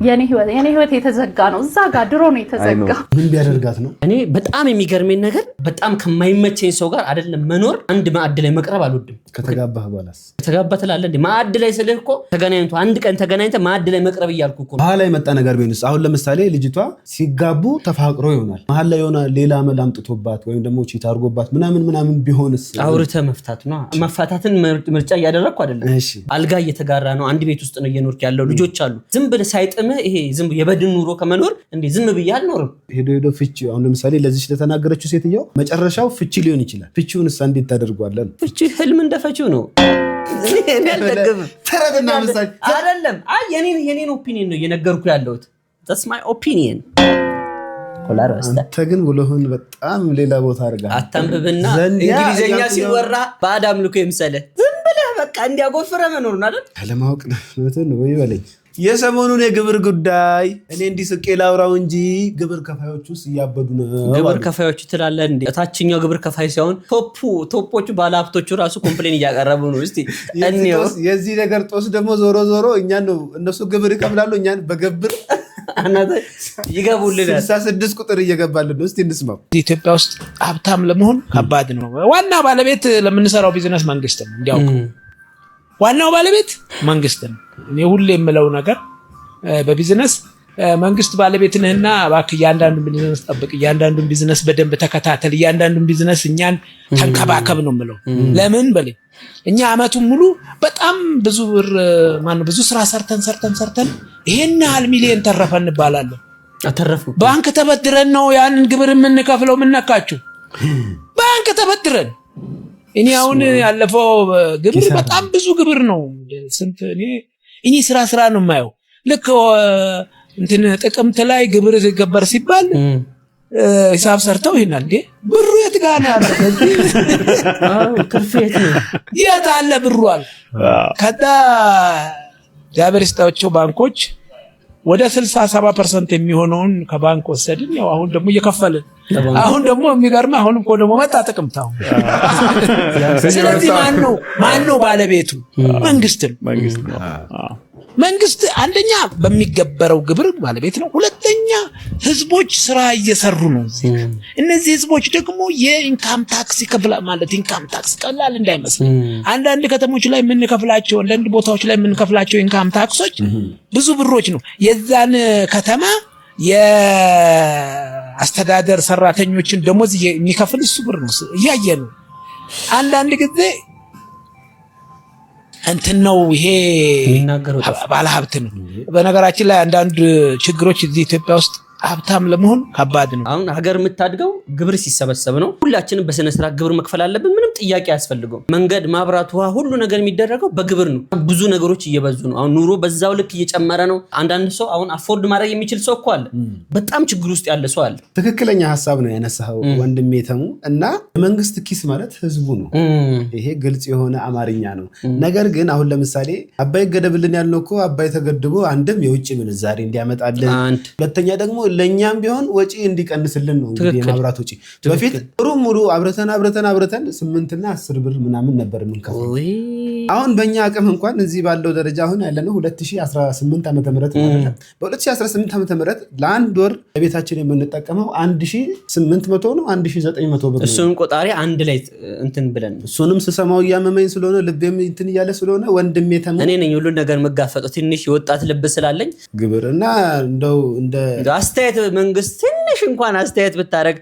የኔ ህይወት የተዘጋ ነው። እዛ ጋር ድሮ ነው የተዘጋ። ምን ቢያደርጋት ነው? እኔ በጣም የሚገርመኝ ነገር በጣም ከማይመቸኝ ሰው ጋር አይደለም መኖር፣ አንድ ማዕድ ላይ መቅረብ አልወድም። ከተጋባህ በኋላስ? ከተጋባህ ትላለህ እንዴ? ማዕድ ላይ ስልህ እኮ ተገናኝቶ አንድ ቀን ተገናኝተህ ማዕድ ላይ መቅረብ እያልኩ እኮ። መሀል ላይ መጣ ነገር ቢሆንስ? አሁን ለምሳሌ ልጅቷ ሲጋቡ ተፋቅሮ ይሆናል። መሀል ላይ የሆነ ሌላ መል አምጥቶባት ወይም ደግሞ ቺት አድርጎባት ምናምን ቢሆንስ? አውርተህ መፍታት ነው። መፋታትን ምርጫ እያደረግኩ አይደለም። አልጋ እየተጋራ ነው። አንድ ቤት ውስጥ ነው እየኖርክ ያለው። ልጆች አሉ። ዝም ብለህ ሳይጥምህ ይሄ ዝም የበድን ኑሮ ከመኖር እንዴ ዝም ብዬ አልኖርም። ሄዶ ፍቺ አሁን ለምሳሌ ለዚህ ለተናገረችው ሴትየው መጨረሻው ፍቺ ሊሆን ይችላል። ፍቺውንስ እንዴት ታደርጓለን? ፍቺ ህልም እንደፈቺው ነው። እኔ አልደግምም። ተረድና ምሳሌ አይደለም። አይ የኔን ኦፒኒየን ነው እየነገርኩ ያለሁት። that's my opinion። አንተ ግን ውሎህን በጣም ሌላ ቦታ አድርገሃል። አታንብብና እንግሊዘኛ ሲወራ በአዳም ልኮ ይምሰልህ። ዝም ብለህ በቃ እንዲያጎፍረ መኖር ነው አይደል? አለማወቅ ነው ወይ በለኝ። የሰሞኑን የግብር ጉዳይ እኔ እንዲስቄ ላውራው እንጂ ግብር ከፋዮች ውስጥ እያበዱ ነው። ግብር ከፋዮች ትላለህ እንዴ? ታችኛው ግብር ከፋይ ሳይሆን ቶፖቹ ባለሀብቶቹ ራሱ ኮምፕሌን እያቀረቡ ነው። እስቲ እንየው። የዚህ ነገር ጦስ ደግሞ ዞሮ እኛን ነው። እነሱ ግብር ይከፍላሉ፣ እኛን በገብር ይገቡልናል። 66 ቁጥር እየገባልን ነው። እስቲ እንስማው። ኢትዮጵያ ውስጥ ሀብታም ለመሆን ከባድ ነው። ዋና ባለቤት ለምንሰራው ቢዝነስ መንግስት ነው። እንዲያውቁ ዋናው ባለቤት መንግስት ነው። እኔ ሁሌ የምለው ነገር በቢዝነስ መንግስት ባለቤት ነህና እባክህ እያንዳንዱን ቢዝነስ ጠብቅ፣ እያንዳንዱን ቢዝነስ በደንብ ተከታተል፣ እያንዳንዱን ቢዝነስ እኛን ተንከባከብ ነው የምለው። ለምን በለኝ እኛ አመቱን ሙሉ በጣም ብዙ ብር ብዙ ስራ ሰርተን ይሄን ያህል ሚሊዮን ተረፈን እንባላለን። አተረፉ ባንክ ተበድረን ነው ያንን ግብር የምንከፍለው። የምንነካችሁ ባንክ ተበድረን እኔ አሁን ያለፈው ግብር በጣም ብዙ ግብር ነው። ስንት እኔ ስራ ነው የማየው። ልክ እንትን ጥቅምት ላይ ግብር ገበር ሲባል ሂሳብ ሰርተው ይሄናል እንዴ ብሩ የት ጋር ነው ያለው? ክርፌት ነው የት አለ ብሩ አለ። ከዛ ዳበርስታቸው ባንኮች ወደ 67% የሚሆነውን ከባንክ ወሰድን። ያው አሁን ደግሞ እየከፈልን አሁን ደግሞ የሚገርም አሁን እኮ ደግሞ መጣ ጥቅምታው። ስለዚህ ማን ነው ባለቤቱ? መንግስት ነው። መንግስት አንደኛ በሚገበረው ግብር ባለቤት ነው። ሁለተኛ ህዝቦች ስራ እየሰሩ ነው። እነዚህ ህዝቦች ደግሞ የኢንካም ታክስ ይከፍላሉ። ማለት ኢንካም ታክስ ቀላል እንዳይመስል አንዳንድ ከተሞች ላይ የምንከፍላቸው አንዳንድ ቦታዎች ላይ የምንከፍላቸው ኢንካም ታክሶች ብዙ ብሮች ነው። የዛን ከተማ የአስተዳደር ሰራተኞችን ደሞዝ የሚከፍል እሱ ብር ነው። እያየን ነው። አንዳንድ ጊዜ እንትን ነው ይሄ ባለሀብት ነው። በነገራችን ላይ አንዳንድ ችግሮች እዚህ ኢትዮጵያ ውስጥ ሀብታም ለመሆን ከባድ ነው። አሁን ሀገር የምታድገው ግብር ሲሰበሰብ ነው። ሁላችንም በስነ ስርዓት ግብር መክፈል አለብን። ምንም ጥያቄ አያስፈልገውም። መንገድ፣ ማብራት፣ ውሃ ሁሉ ነገር የሚደረገው በግብር ነው። ብዙ ነገሮች እየበዙ ነው። አሁን ኑሮ በዛው ልክ እየጨመረ ነው። አንዳንድ ሰው አሁን አፎርድ ማድረግ የሚችል ሰው እኮ አለ። በጣም ችግር ውስጥ ያለ ሰው አለ። ትክክለኛ ሀሳብ ነው ያነሳው ወንድሜ ተሙ። እና መንግስት ኪስ ማለት ህዝቡ ነው። ይሄ ግልጽ የሆነ አማርኛ ነው። ነገር ግን አሁን ለምሳሌ አባይ ገደብልን ያልነው እኮ አባይ ተገድቦ አንድም የውጭ ምንዛሬ እንዲያመጣልን፣ ሁለተኛ ደግሞ ለኛም ቢሆን ወጪ እንዲቀንስልን ነው። እንግዲህ የማብራት ወጪ በፊት ሙሉ አብረተን 8 እና 10 ብር ምናምን ነበር የምንከፍለው። አሁን በእኛ አቅም እንኳን እዚህ ባለው ደረጃ አሁን ያለነው 2018 ዓመተ ምህረት ነው። በ2018 ዓመተ ምህረት ለአንድ ወር ለቤታችን የምንጠቀመው 1800 ነው 1900 ብር ነው። እሱን ቆጣሪ አንድ ላይ እንትን ብለን እሱንም ስሰማው እያመመኝ ስለሆነ ልቤም እንትን እያለ ስለሆነ ወንድሜ ተሙ እኔ ነኝ ሁሉ ነገር መጋፈጠው ትንሽ የወጣት ልብ ስላለኝ ግብርና እንደው እንደ አስተያየት መንግስት ትንሽ እንኳን አስተያየት ብታረግ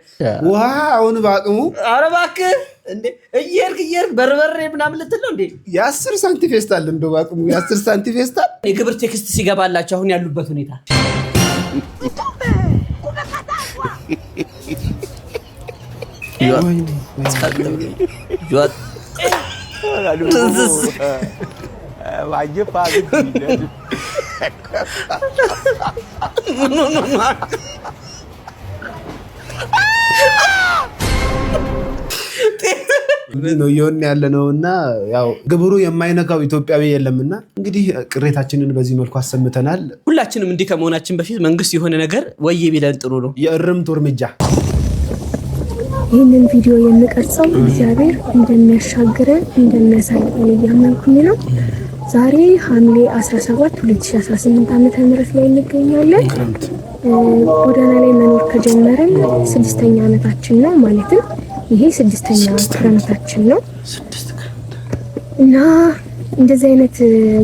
ውሃ አሁን ባቅሙ አረባክ እንዴ እየርክ በርበሬ ምናምን ልትል ነው እንዴ? የ10 ሳንቲ ፌስታል እንደው ባቅሙ የ10 ሳንቲ ፌስታል የግብር ቴክስት ሲገባላችሁ አሁን ያሉበት ሁኔታ ነው ይሆን ያለነውና ያው ግብሩ የማይነካው ኢትዮጵያዊ የለምና እንግዲህ ቅሬታችንን በዚህ መልኩ አሰምተናል። ሁላችንም እንዲህ ከመሆናችን በፊት መንግስት የሆነ ነገር ወይ ቢለን ጥሩ ነው። የእርምት እርምጃ ይህንን ቪዲዮ የምቀርጸው እግዚአብሔር እንደሚያሻግረን እንደሚያሳልፈን እያመንኩኝ ነው። ዛሬ ሐምሌ 17 2018 ዓመተ ምህረት ላይ እንገኛለን። ጎዳና ላይ መኖር ከጀመረን 6ኛ ዓመታችን ነው። ማለትም ይሄ 6ኛ ክረምታችን ነው እና እንደዚህ አይነት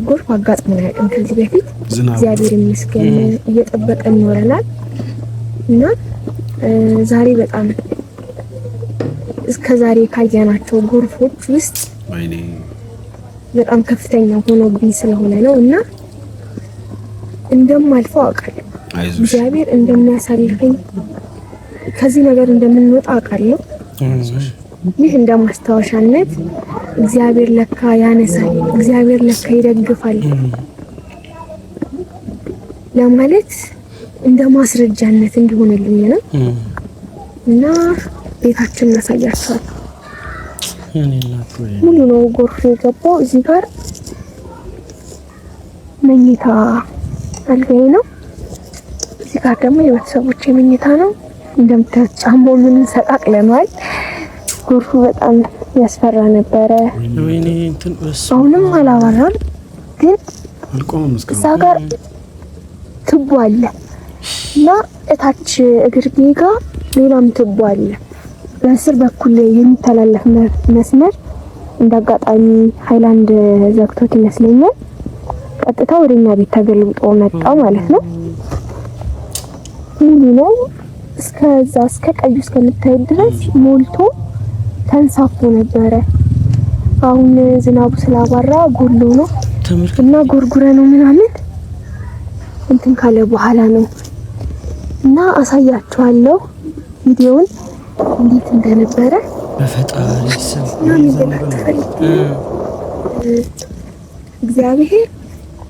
ጎርፍ አጋጥሞን አያውቅም ከዚህ በፊት። እግዚአብሔር ይመስገን እየጠበቀን ኖረናል እና ዛሬ በጣም እስከዛሬ ካየናቸው ጎርፎች ውስጥ በጣም ከፍተኛ ሆኖብኝ ስለሆነ ነው እና እንደማልፈው አውቃለሁ። እግዚአብሔር እንደሚያሳልፈኝ ከዚህ ነገር እንደምንወጣ አውቃለሁ። ይህ እንደ ማስታወሻነት እግዚአብሔር ለካ ያነሳል፣ እግዚአብሔር ለካ ይደግፋል ለማለት እንደ ማስረጃነት እንዲሆንልኝ ነው እና ቤታችን እናሳያቸዋል። ሙሉ ነው ጎርፍ የገባው። እዚህ ጋር መኝታ አልጋዬ ነው። እዚህ ጋር ደግሞ የቤተሰቦቼ መኝታ ነው። እንደምታዩት ጫማው ምን ሰቃቅለናል። ጎርፉ በጣም ያስፈራ ነበረ። አሁንም አላወራም፣ ግን እዛ ጋር ትቦ አለ እና እታች እግርጌ ጋር ሌላም ትቦ አለ። በስር በኩል የሚተላለፍ መስመር እንዳጋጣሚ ሃይላንድ ዘግቶት ይመስለኛል ቀጥታ ወደኛ ቤት ተገልብጦ መጣ ማለት ነው። ሙሉ ነው እስከዛ እስከ ቀዩ እስከምታይ ድረስ ሞልቶ ተንሳፎ ነበረ። አሁን ዝናቡ ስላባራ ጎሎ ነው እና ጎርጉረ ነው ምናምን እንትን ካለ በኋላ ነው እና አሳያችኋለሁ ቪዲዮውን እንዴት እንደነበረ በፈጣሪ ስም እግዚአብሔር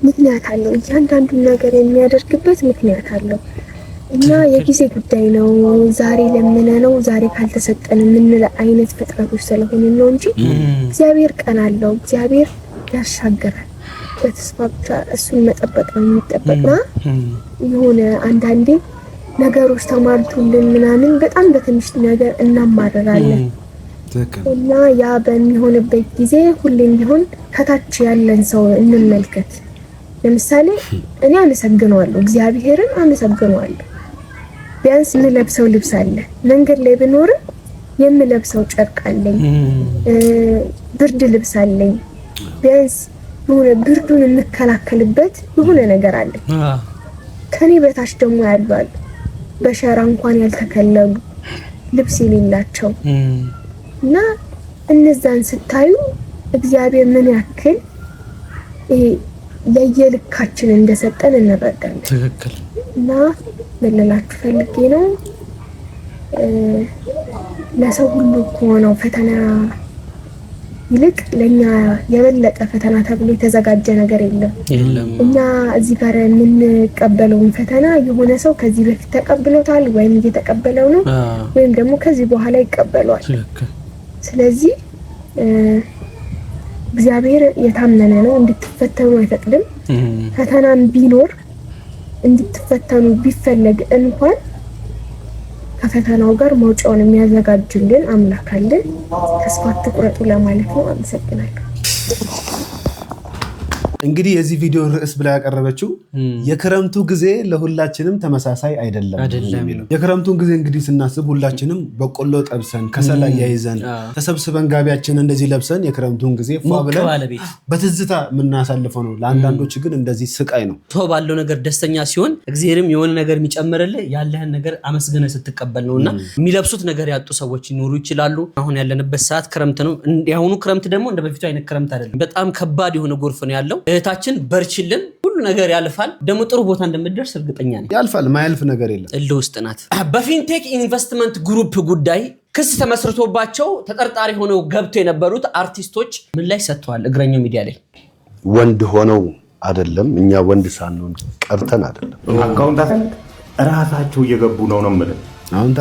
ምክንያት አለው። እያንዳንዱን ነገር የሚያደርግበት ምክንያት አለው እና የጊዜ ጉዳይ ነው። ዛሬ ለምነ ነው ዛሬ ካልተሰጠን የምንለ አይነት ፍጥረቶች ስለሆነ ነው እንጂ እግዚአብሔር ቀን አለው። እግዚአብሔር ያሻገራል። በተስፋ ብቻ እሱን መጠበቅ ነው የሚጠበቅና የሆነ አንዳንዴ ነገሮች ተማርቱልን ምናምን በጣም በትንሽ ነገር እናማረራለን እና ያ በሚሆንበት ጊዜ ሁሌም ቢሆን ከታች ያለን ሰው እንመልከት። ለምሳሌ እኔ አመሰግነዋለሁ፣ እግዚአብሔርን አመሰግነዋለሁ። ቢያንስ የምለብሰው ልብስ አለ። መንገድ ላይ ብኖርም የምለብሰው ጨርቅ አለኝ፣ ብርድ ልብስ አለኝ። ቢያንስ የሆነ ብርዱን የምከላከልበት የሆነ ነገር አለ። ከኔ በታች ደግሞ ያሉ አሉ፣ በሸራ እንኳን ያልተከለሉ ልብስ የሌላቸው እና እነዛን ስታዩ እግዚአብሔር ምን ያክል የየልካችን እንደሰጠን እንረዳለን። ትክክል እና መለላችሁ ፈልጌ ነው ለሰው ሁሉ ከሆነው ፈተና ይልቅ ለኛ የበለጠ ፈተና ተብሎ የተዘጋጀ ነገር የለም። እኛ እዚህ ጋር የምንቀበለውን ፈተና የሆነ ሰው ከዚህ በፊት ተቀብሎታል ወይም እየተቀበለው ነው ወይም ደግሞ ከዚህ በኋላ ይቀበለዋል። ስለዚህ እግዚአብሔር የታመነ ነው፣ እንድትፈተኑ አይፈቅድም። ፈተናም ቢኖር እንድትፈተኑ ቢፈለግ እንኳን ከፈተናው ጋር መውጫውን የሚያዘጋጅልን አምላክ አለን። ተስፋ አትቁረጡ ለማለት ነው። አመሰግናለሁ። እንግዲህ የዚህ ቪዲዮ ርዕስ ብላ ያቀረበችው የክረምቱ ጊዜ ለሁላችንም ተመሳሳይ አይደለም የሚለው። የክረምቱን ጊዜ እንግዲህ ስናስብ ሁላችንም በቆሎ ጠብሰን ከሰል አያይዘን ተሰብስበን ጋቢያችን እንደዚህ ለብሰን የክረምቱን ጊዜ ፏ ብለን በትዝታ የምናሳልፈው ነው። ለአንዳንዶች ግን እንደዚህ ስቃይ ነው። ሰው ባለው ነገር ደስተኛ ሲሆን እግዚአብሔርም የሆነ ነገር የሚጨምርልህ ያለህን ነገር አመስግነ ስትቀበል ነውና የሚለብሱት ነገር ያጡ ሰዎች ይኖሩ ይችላሉ። አሁን ያለንበት ሰዓት ክረምት ነው። ያሁኑ ክረምት ደግሞ እንደ በፊቱ አይነት ክረምት አይደለም። በጣም ከባድ የሆነ ጎርፍ ነው ያለው። እህታችን በርችልን፣ ሁሉ ነገር ያልፋል። ደግሞ ጥሩ ቦታ እንደምትደርስ እርግጠኛ ነኝ። ያልፋል፣ ማያልፍ ነገር የለም። እልህ ውስጥ ናት። በፊንቴክ ኢንቨስትመንት ግሩፕ ጉዳይ ክስ ተመስርቶባቸው ተጠርጣሪ ሆነው ገብተው የነበሩት አርቲስቶች ምን ላይ ሰጥተዋል? እግረኛው ሚዲያ ላይ ወንድ ሆነው አይደለም፣ እኛ ወንድ ሳንሆን ቀርተን አይደለም። አካውንታንት ራሳቸው እየገቡ ነው የምልህ። አሁን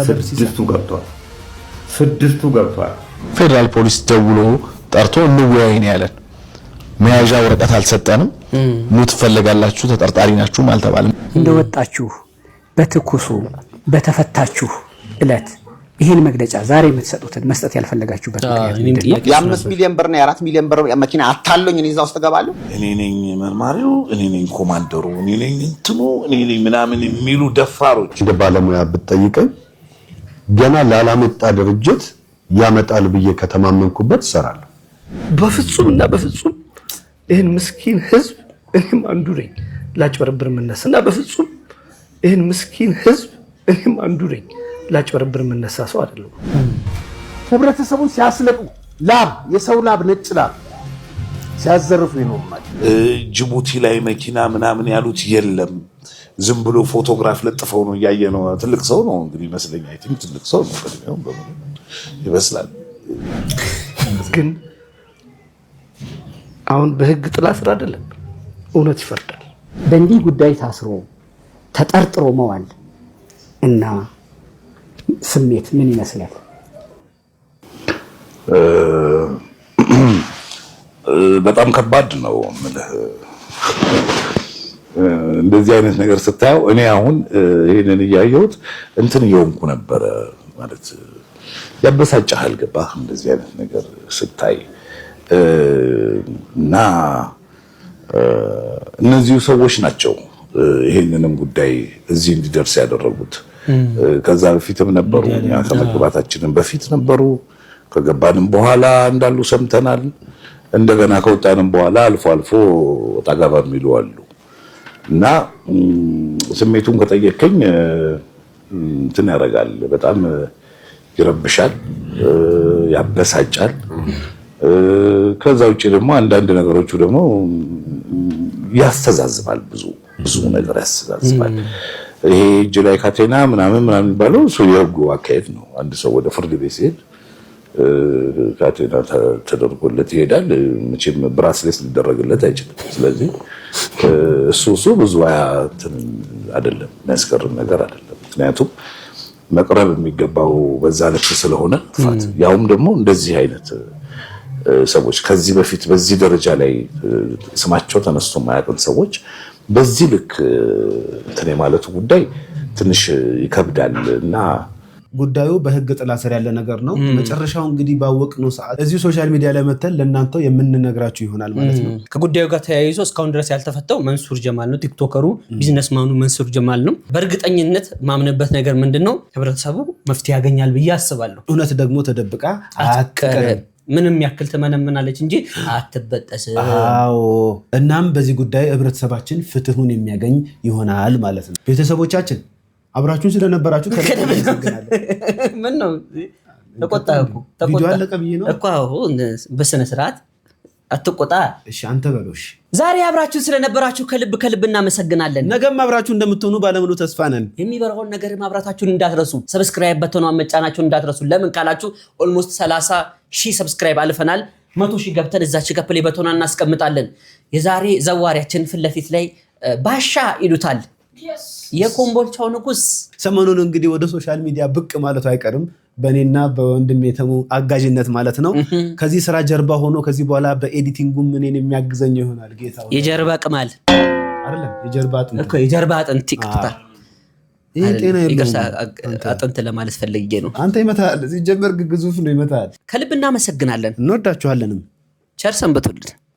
ስድስቱ ገብቷል። ፌደራል ፖሊስ ደውሎ ጠርቶ እንወያይ ነው ያለን። መያዣ ወረቀት አልሰጠንም። ኑ ትፈልጋላችሁ፣ ተጠርጣሪ ናችሁ አልተባለም። እንደወጣችሁ በትኩሱ በተፈታችሁ እለት ይህን መግለጫ ዛሬ የምትሰጡትን መስጠት ያልፈለጋችሁበት ምክንያት የ5 ሚሊዮን ብር እና የ4 ሚሊዮን ብር መኪና አታለኝ እኔ እዛ ውስጥ ገባለሁ። እኔ ነኝ መርማሪው፣ እኔ ነኝ ኮማንደሩ፣ እኔ ነኝ እንትኑ፣ እኔ ነኝ ምናምን የሚሉ ደፋሮች። እንደ ባለሙያ ብትጠይቀኝ ገና ላላመጣ ድርጅት ያመጣል ብዬ ከተማመንኩበት እሰራለሁ። በፍጹም እና በፍጹም ይህን ምስኪን ህዝብ እኔም አንዱ ነኝ ላጭበረብር የምነሳ እና በፍጹም ይህን ምስኪን ህዝብ እኔም አንዱ ነኝ ላጭበረብር የምነሳ ሰው አይደለም። ህብረተሰቡን ሲያስለቁ ላብ፣ የሰው ላብ፣ ነጭ ላብ ሲያዘርፉ ይኖርማል። ጅቡቲ ላይ መኪና ምናምን ያሉት የለም። ዝም ብሎ ፎቶግራፍ ለጥፈው ነው እያየ ነው። ትልቅ ሰው ነው እንግዲህ ይመስለኛል። አይ ቲንክ ትልቅ ሰው ነው ይመስላል። ግን አሁን በህግ ጥላ ስር አይደለም፣ እውነት ይፈርዳል። በእንዲህ ጉዳይ ታስሮ ተጠርጥሮ መዋል እና ስሜት ምን ይመስላል? በጣም ከባድ ነው የምልህ። እንደዚህ አይነት ነገር ስታየው እኔ አሁን ይሄንን እያየሁት እንትን እየሆንኩ ነበረ ማለት ያበሳጭሃል። ገባህ? እንደዚህ አይነት ነገር ስታይ እና እነዚሁ ሰዎች ናቸው ይሄንንም ጉዳይ እዚህ እንዲደርስ ያደረጉት። ከዛ በፊትም ነበሩ፣ እኛ ከመግባታችንም በፊት ነበሩ፣ ከገባንም በኋላ እንዳሉ ሰምተናል። እንደገና ከወጣንም በኋላ አልፎ አልፎ ጠጋባ የሚሉ አሉ እና ስሜቱን ከጠየቀኝ እንትን ያደርጋል፣ በጣም ይረብሻል፣ ያበሳጫል። ከዛ ውጭ ደግሞ አንዳንድ ነገሮቹ ደግሞ ያስተዛዝባል፣ ብዙ ነገር ያስተዛዝባል። ይሄ እጅ ላይ ካቴና ምናምን የሚባለው እሱ የህጉ አካሄድ ነው። አንድ ሰው ወደ ፍርድ ቤት ሲሄድ ካቴና ተደርጎለት ይሄዳል። መቼም ብራስሌት ሊደረግለት አይችልም። ስለዚህ እሱ ብዙ አይደለም፣ የሚያስገርም ነገር አይደለም። ምክንያቱም መቅረብ የሚገባው በዛ ልክ ስለሆነ ጥፋት፣ ያውም ደግሞ እንደዚህ አይነት ሰዎች ከዚህ በፊት በዚህ ደረጃ ላይ ስማቸው ተነስቶ የማያውቅን ሰዎች በዚህ ልክ እንትን የማለቱ ጉዳይ ትንሽ ይከብዳል እና ጉዳዩ በህግ ጥላ ስር ያለ ነገር ነው። መጨረሻው እንግዲህ ባወቅነው ሰዓት እዚሁ ሶሻል ሚዲያ ላይ መተን ለእናንተው የምንነግራችሁ ይሆናል ማለት ነው። ከጉዳዩ ጋር ተያይዞ እስካሁን ድረስ ያልተፈታው መንሱር ጀማል ነው። ቲክቶከሩ ቢዝነስማኑ መንሱር ጀማል ነው። በእርግጠኝነት ማምንበት ነገር ምንድነው፣ ህብረተሰቡ መፍትሄ ያገኛል ብዬ አስባለሁ። እውነት ደግሞ ተደብቃ አትቀርም። ምንም ያክል ትመነምናለች እንጂ አትበጠስም። አዎ። እናም በዚህ ጉዳይ ህብረተሰባችን ፍትሁን የሚያገኝ ይሆናል ማለት ነው። ቤተሰቦቻችን አብራችሁን ስለነበራችሁ ምን ነው ተቆጣኩ ቪዲዮ አለቀ ብዬ ነው እኮ። አሁን በስነ ስርዓት አትቆጣ። እሺ አንተ በሎሽ። ዛሬ አብራችሁን ስለነበራችሁ ከልብ እናመሰግናለን። ነገም አብራችሁ እንደምትሆኑ ባለሙሉ ተስፋ ነን። የሚበራውን ነገር ማብራታችሁን እንዳትረሱ። ሰብስክራይብ በተኗን መጫናችሁን እንዳትረሱ። ለምን ካላችሁ ኦልሞስት 30,000 ሰብስክራይብ አልፈናል። 100,000 ገብተን እዛች ከፕሌ በተኗን እናስቀምጣለን። የዛሬ ዘዋሪያችን ፊት ለፊት ላይ ባሻ ይሉታል፣ የኮምቦልቻው ንጉስ። ሰሞኑን እንግዲህ ወደ ሶሻል ሚዲያ ብቅ ማለቱ አይቀርም በእኔና በወንድሜ ተሙ አጋዥነት ማለት ነው። ከዚህ ስራ ጀርባ ሆኖ ከዚህ በኋላ በኤዲቲንጉም እኔን የሚያግዘኝ ይሆናል። ጌታ የጀርባ ቅማል አይደለም፣ የጀርባ አጥንት እኮ የጀርባ አጥንት ይቅርታ፣ ይሄ ጤና ይቅርታ አጥንት ለማለት ፈልጌ ነው። አንተ ይመታል፣ ሲጀመር ግዙፍ ነው ይመታል። ከልብ እናመሰግናለን፣ እንወዳችኋለንም። ቸር ሰንብቱልን።